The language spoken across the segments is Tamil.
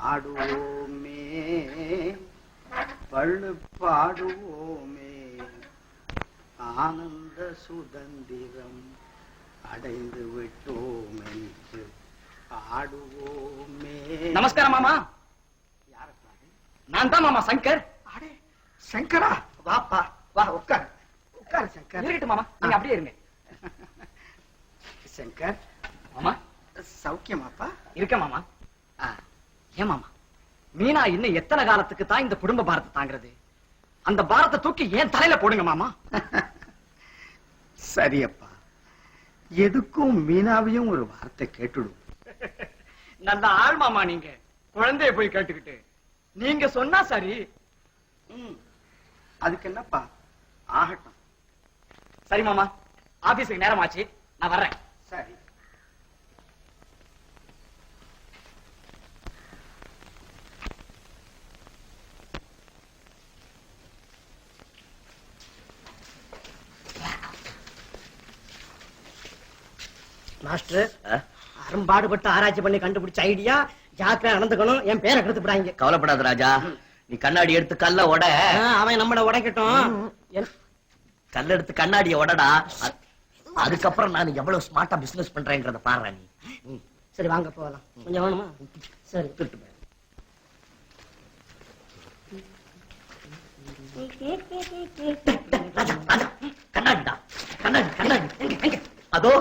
ஆடுவோமே பள்ளு பாடுவோமே ஆனந்த சுதந்திரம் அடைந்து விட்டோம் என்று ஆடுவோமே. நமஸ்காரம் மாமா. யாரப்பா? நான் தான் மாமா சங்கர். அடே சங்கரா, வாப்பா வா, உட்கார் உட்கார் சங்கர். இருக்கட்டும் மாமா, நீங்க அப்படியே இருங்க. சங்கர் மாமா சௌக்கியமாப்பா? இருக்க மாமா. ஏன் மாமா, மீனா இன்னும் எத்தனை காலத்துக்கு தான் இந்த குடும்ப பாரத்தை தாங்கிறது? அந்த பாரத்தை தூக்கி ஏன் தலையில போடுங்க மாமா. சரியப்பா, எதுக்கும் மீனாவையும் ஒரு வார்த்தை கேட்டுடும். நல்ல ஆள் மாமா நீங்க. குழந்தைய போய் கேட்டுக்கிட்டு நீங்க சொன்னா சரி. அதுக்கு என்னப்பா, ஆகட்டும். சரி மாமா, ஆபீஸுக்கு நேரம் ஆச்சு, நான் வர்றேன். சரி. மாஸ்டர், அரும்பாடுபட்டு ஆராய்ச்சி பண்ணி கண்டுபிடிச்ச ஐடியா ஜாக்கிரதை நடந்துக்கணும். என் பேரை கெடுத்துப்படாங்க. கவலைப்படாத ராஜா, நீ கண்ணாடி எடுத்து கல்ல உட. அவன் நம்மள உடைக்கட்டும். கல்ல எடுத்து கண்ணாடிய உடடா. அதுக்கப்புறம் நான் எவ்வளவு ஸ்மார்ட்டா பிசினஸ் பண்றேங்கிறத பாரு நீ. சரி வாங்க போகலாம். கொஞ்சம் வேணுமா? சரி. ராஜா ராஜா, கண்ணாடிடா, கண்ணாடி கண்ணாடி எங்க? அதோ.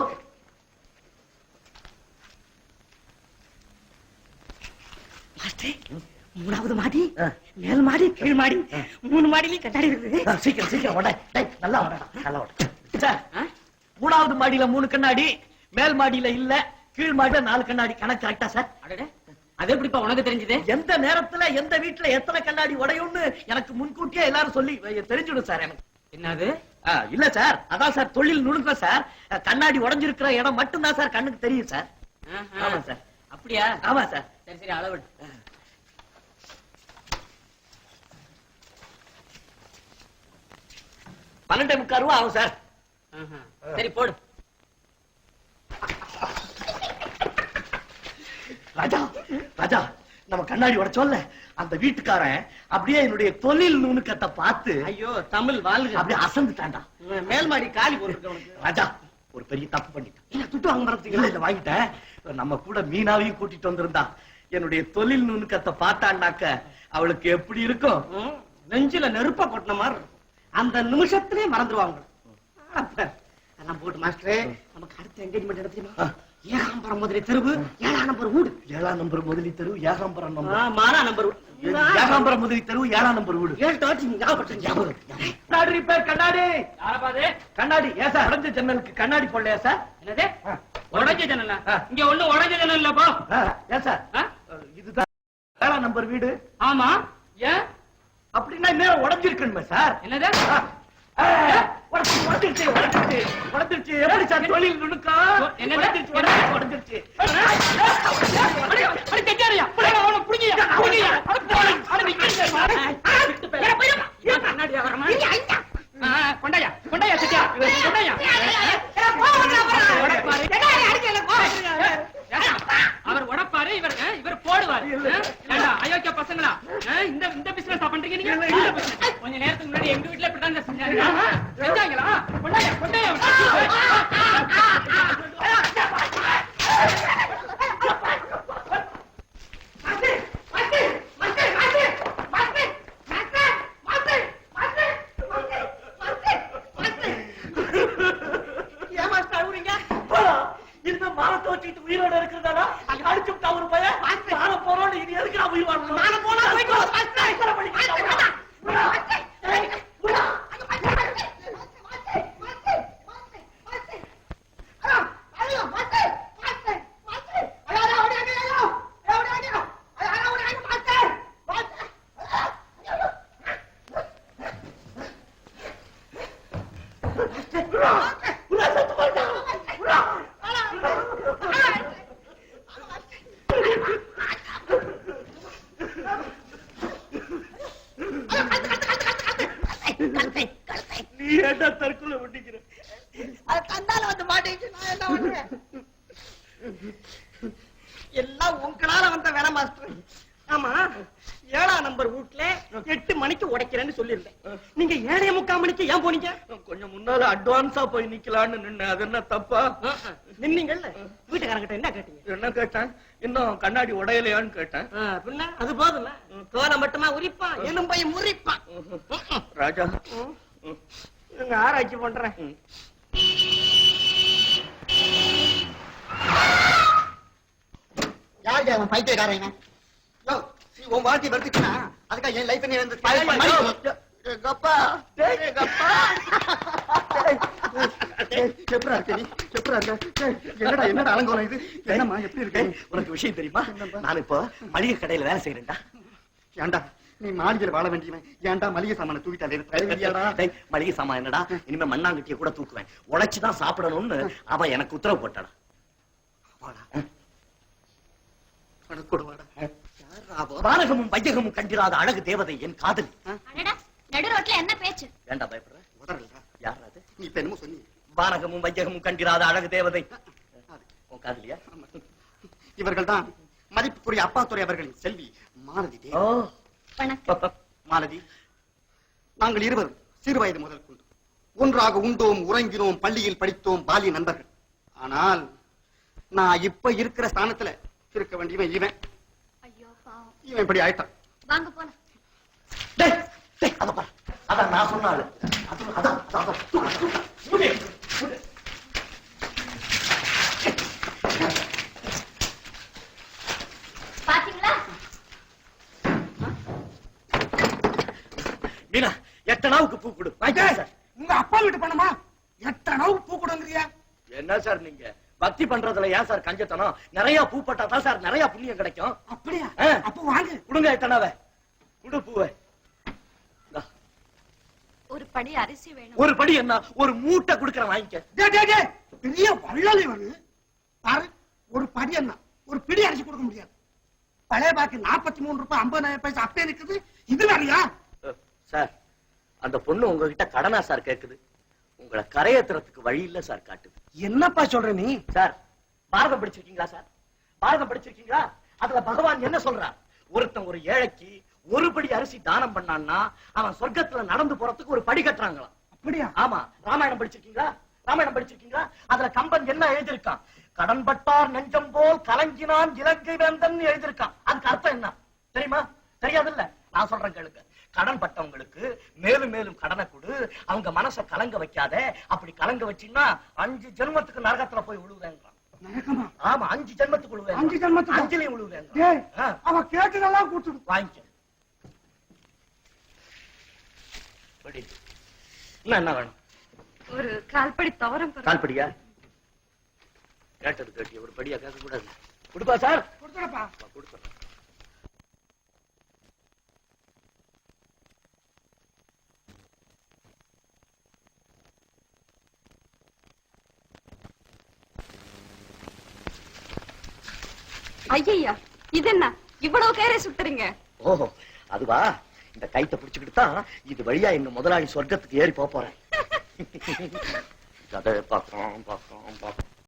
மூணாவது மாடி, மேல் மாடி, கீழ் மாடி, 3 மாடியிலையும் கண்ணாடி இருக்குது. சீக்கிரம் சீக்கிரம் உட. நல்லா உடடா, நல்லா உட. மூணாவது மாடியில 3 கண்ணாடி, மேல் மாடியில இல்ல, கீழ் மாடியில 4 கண்ணாடி. கணக்கு கரெக்டா சார்? அது எப்படிப்பா உனக்கு தெரிஞ்சது? எந்த நேரத்துல எந்த வீட்டுல எத்தனை கண்ணாடி உடையும்னு எனக்கு முன்கூட்டியே எல்லாரும் சொல்லி தெரிஞ்சிடும் சார் எனக்கு. என்னது? இல்ல சார், அதான் சார் தொழில் நுணுக்கம் சார். கண்ணாடி உடைஞ்சிருக்கிற இடம் மட்டும் தான் சார் கண்ணுக்கு தெரியும் சார். ஆமா சார். அப்படியா? ஆமா சார். சரி சரி, அளவு 12.25 ரூபா ஆகும் சார். சரி போடு. ராஜா ராஜா, நம்ம கண்ணாடி உடைச்சோம்ல, அந்த வீட்டுக்காரன் அப்படியே என்னுடைய தொழில் நுணுக்கத்தை பார்த்து ஐயோ தமிழ் வாழ்க அப்படியே அசந்துட்டான்டா. மேல் மாடி காலி போட்டு. ராஜா, ஒரு பெரிய தப்பு பண்ணிட்டேன். இல்ல துட்டு வாங்க மறந்துட்டீங்களா? இல்ல வாங்கிட்டேன். நம்ம கூட மீனாவையும் கூட்டிட்டு வந்திருந்தா என்னுடைய தொழில் நுணுக்கத்தை பார்த்தான்னாக்க அவளுக்கு எப்படி இருக்கும்? நெஞ்சில நெருப்ப கொட்டின மாதிரி இருக்கும். அந்த நிமிஷத்திலே மறந்துடுவாங்க. அதெல்லாம் போட்டு மாஸ்டரே, நமக்கு அடுத்த என்கேஜ்மெண்ட் எடுத்துமா? ஏகாம்பரம் முதலி தெருவு 7ஆம் நம்பர் வீடு. 7ஆம் நம்பர் முதலி தெரு, ஏகாம்பரம் நம்பர், மாறா நம்பர் வீடு. ஏகாம்பரம் முதலி தெரு, 7ஆம் நம்பர் வீடு. கண்ணாடி ரிப்பேர். கண்ணாடி கண்ணாடி ஏன் சார்? உடைஞ்ச ஜன்னலுக்கு கண்ணாடி போடலையா சார்? என்னது உடைஞ்ச ஜன்னல்? இங்க ஒண்ணு உடைஞ்ச ஜன்னல் இல்லப்பா. ஏன் சார், இதுதான் 7ஆம் நம்பர் வீடு. ஆமா. ஏன் அப்படின்னா நேரம் உடைஞ்சிருக்கணுமே சார்? என்னது? உடைஞ்சிருச்சு உடைஞ்சிருச்சு உடைஞ்சிருச்சு. எப்படி சார் தொழில் நுணுக்கம்? உடைஞ்சிருச்சு உடைஞ்சிருச்சு. கொண்டாயா கொண்டாயா சத்யா, கொண்டாயா. அவர் உடைப்பாரு, இவர் போடுவாரு. அயோக்கிய பசங்களா, இந்த பிசினஸ் பண்றீங்க நீங்க? கொஞ்ச நேரத்துக்கு முன்னாடி எங்க வீட்டுல இப்படிதான் செஞ்சாங்களா? கொண்டாயா கொண்டாயா. இந்த மானத்தை வச்சுட்டு உயிரோட இருக்கிறதானா? அடிச்சு விட்டா ஒரு பையன் மானம் போறோம். இது எதுக்கு நான் உயிர் வாழணும்? மானம் போனா நீ ஏண்டா தற்கொலை பண்ணிக்கிற? அது கண்டால வந்து மாட்டேங்குது. நான் என்ன பண்றேன்? எல்லாம் உங்களால வந்த வேலை மாஸ்டர். ஆமா 7ஆம் நம்பர் வீட்ல 8 மணிக்கு உடைக்கிறேன்னு சொல்லிருந்தேன். நீங்க 7:45 மணிக்கு ஏன் போனீங்க? கொஞ்சம் முன்னால அட்வான்ஸா போய் நிக்கலான்னு நின்ன. அது என்ன தப்பா? நின்னீங்கல்ல, வீட்டுக்காரங்கிட்ட என்ன கேட்டீங்க? என்ன கேட்டேன்? இன்னும் கண்ணாடி உடையலையான்னு கேட்டேன். பின்ன அது போதும்ல, தோலை மட்டுமா உரிப்பான், எலும்பையும் முறிப்பான். ராஜா, நீங்க ஆராய்ச்சி பண்றேன். யாரு அவன் பைத்தியக்காரங்க? உன் வாழ்க்கை வருத்துச்சுனா அதுக்காக என் லைஃப் நீ வந்து எப்படா இருக்க? நீ எப்படா இருக்க? என்னடா அலங்கோலம் இது? என்னம்மா எப்படி இருக்கு? உனக்கு விஷயம் தெரியுமா? நான் இப்போ மளிகை கடையில வேலை செய்யறேன்டா. ஏண்டா நீ மாளிகையில் வாழ வேண்டியவன், ஏன்டா மளிகை சாமான தூக்கிட்டாலே? மளிகை சாமான் என்னடா, இனிமே மண்ணாங்கட்டிய கூட தூக்குவேன். உழைச்சுதான் சாப்பிடணும்னு அவன் எனக்கு உத்தரவு போட்டாடா. வானகமும் வையகமும் கண்டிராத அழகு தேவதை என் காதலி. நடு ரோட்ல என்ன பேச்சு? வேண்டா பயப்படுற. யார் அது? நீ இப்ப என்னமோ சொன்னீங்க. வானகமும் வையகமும் கண்டிராத அழகு தேவதை உன் காதலியா? இவர்கள் தான் மதிப்புக்குரிய அப்பாத்துறை அவர்களின் செல்வி மாலதி. மாலதி, நாங்கள் இருவரும் சிறு வயது முதல் கொண்டு ஒன்றாக உண்டோம், உறங்கினோம், பள்ளியில் படித்தோம், பாலிய நண்பர்கள். ஆனால் நான் இப்ப இருக்கிற ஸ்தானத்துல இருக்க வேண்டியவன் இவன். இவன் இப்படி ஆயிட்டான். வாங்க போலாம். அதான் நான் சொன்னாலு. பாத்தீங்களா? மீனா, 8 நாவுக்கு பூ கொடு. உங்க அப்பா வீட்டு பணமா 8 நாவுக்கு பூ கொடுங்கறியா? என்ன சார் நீங்க பக்தி பண்றதுல ஏன் சார் கஞ்சத்தனம்? நிறைய பூ பட்டா தான் சார் நிறைய புண்ணியம் கிடைக்கும். அப்படியா? அப்ப வாங்க கொடுங்க. எத்தனாவ குடு பூவை. ஒரு படி அரிசி வேணும். ஒரு படி என்ன, ஒரு மூட்டை குடுக்கறேன், வாங்கிக்க. பெரிய வள்ளல் இவனு பாரு. ஒரு படி என்ன, ஒரு பிடி அரிசி கொடுக்க முடியாது. பழைய பாக்கி 43 ரூபாய் 50 பைசா அப்பே இருக்குது. இது வேறையா சார்? அந்த பொண்ணு உங்ககிட்ட கடனா சார் கேக்குது. உங்களை கரையேத்துறதுக்கு வழி இல்ல சார் காட்டுது. என்னப்பா சொல்ற நீ? சார், பாரதம் படிச்சிருக்கீங்களா சார்? பாரதம் படிச்சிருக்கீங்களா? அதுல பகவான் என்ன சொல்றார்? ஒருத்தன் ஒரு ஏழைக்கு ஒரு படி அரிசி தானம் பண்ணான்னா அவன் சொர்க்கத்துல நடந்து போறதுக்கு ஒரு படி கட்டுறாங்களாம். அப்படியா? ஆமா. ராமாயணம் படிச்சிருக்கீங்களா? ராமாயணம் படிச்சிருக்கீங்களா? அதுல கம்பன் என்ன எழுதியிருக்கான்? கடன்பட்டார் நெஞ்சம் போல் கலங்கினான் இலங்கை வேந்தன் எழுதியிருக்கான். அதுக்கு அர்த்தம் என்ன தெரியுமா? தெரியாதுல்ல? நான் சொல்றேன் கேளுங்க. கடன் பட்டவங்களுக்கு மேலும் மேலும் கடனை கொடு, அவங்க மனசை கலங்க வைக்காத. அப்படி கலங்க வச்சீங்கன்னா 5 ஜென்மத்துக்கு நரகத்துல போய் விழுவேங்கிறான். ஆமா, 5 ஜென்மத்துக்கு விழுவேன். 5 ஜென்மத்துக்கு 5லயும் விழுவேன். அவ கேட்டதெல்லாம் கூட்டு வாங்கிக்க. என்ன வேணும்? ஒரு கால்படி துவரம் பருப்பு. கால்படியா? கேட்டது கேட்டிய ஒரு படியா கேட்க கூடாது. கொடுப்பா சார். கொடுத்துறப்பா. கொடுத்துறேன். ஐயா, இது என்ன இவ்வளவு கேரை சுட்டுறீங்க? ஓஹோ, அதுவா? இந்த கைத்தை பிடிச்சுக்கிட்டு தான் இது வழியா எங்க முதலாளி சொர்க்கத்துக்கு ஏறி போறேன். கதை பார்க்கறோம்.